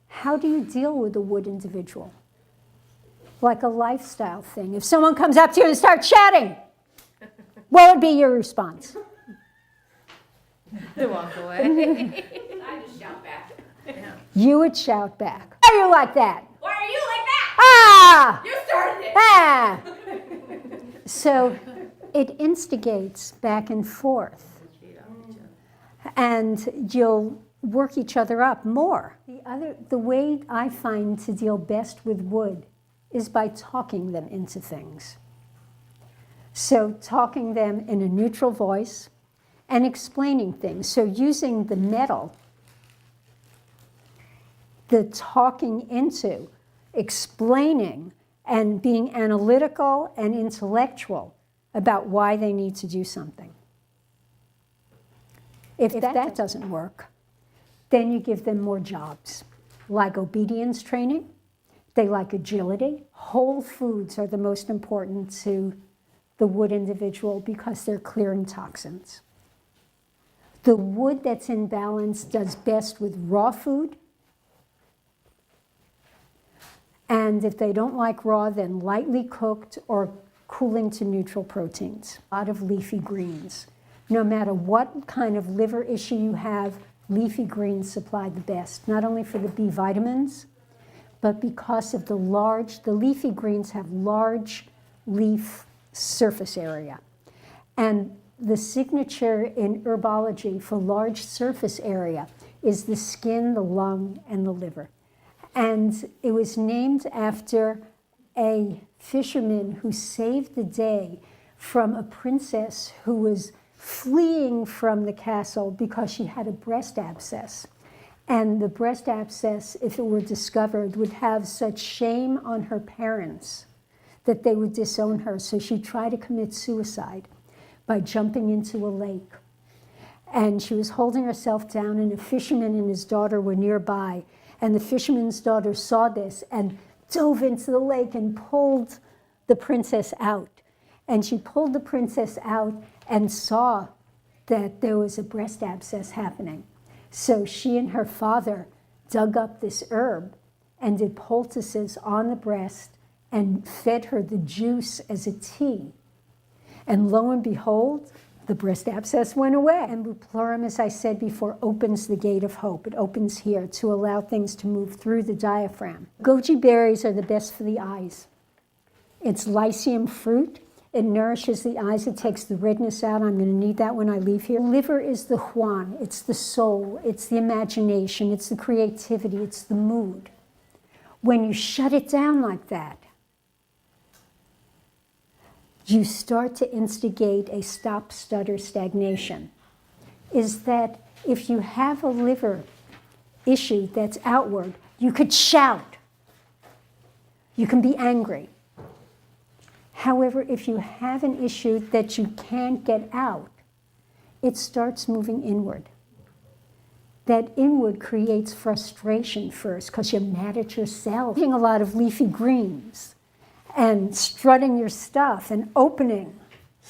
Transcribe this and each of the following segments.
How do you deal with a wood individual? Like a lifestyle thing. If someone comes up to you and starts chatting, what would be your response? To walk away. I just shout back. Yeah. You would shout back. Why are you like that? Why are you like that? Ah! You started it. Ah! So it instigates back and forth. And you'll work each other up more. The way I find to deal best with wood is by talking them into things. So talking them in a neutral voice and explaining things. So using the metal, the talking into, explaining, and being analytical and intellectual about why they need to do something. If that doesn't work, then you give them more jobs, like obedience training. They like agility. Whole foods are the most important to the wood individual because they're clearing toxins. The wood that's in balance does best with raw food. And if they don't like raw, then lightly cooked or cooling to neutral proteins. A lot of leafy greens. No matter what kind of liver issue you have, leafy greens supply the best, not only for the B vitamins, but because of the leafy greens have large leaf surface area. And the signature in herbology for large surface area is the skin, the lung, and the liver. And it was named after a fisherman who saved the day from a princess who was fleeing from the castle because she had a breast abscess. And the breast abscess, if it were discovered, would have such shame on her parents that they would disown her. So she tried to commit suicide by jumping into a lake. And she was holding herself down, and a fisherman and his daughter were nearby. And the fisherman's daughter saw this and dove into the lake and pulled the princess out. And she pulled the princess out and saw that there was a breast abscess happening. So she and her father dug up this herb and did poultices on the breast and fed her the juice as a tea. And lo and behold, the breast abscess went away. And Bupleurum, as I said before, opens the gate of hope. It opens here to allow things to move through the diaphragm. Goji berries are the best for the eyes. It's lycium fruit. It nourishes the eyes. It takes the redness out. I'm going to need that when I leave here. Liver is the Huan. It's the soul. It's the imagination. It's the creativity. It's the mood. When you shut it down like that, you start to instigate a stop, stutter, stagnation. Is that if you have a liver issue that's outward, you could shout. You can be angry. However, if you have an issue that you can't get out, it starts moving inward. That inward creates frustration first because you're mad at yourself. Eating a lot of leafy greens and strutting your stuff and opening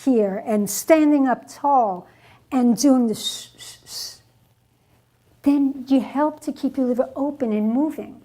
here and standing up tall and doing the then you help to keep your liver open and moving.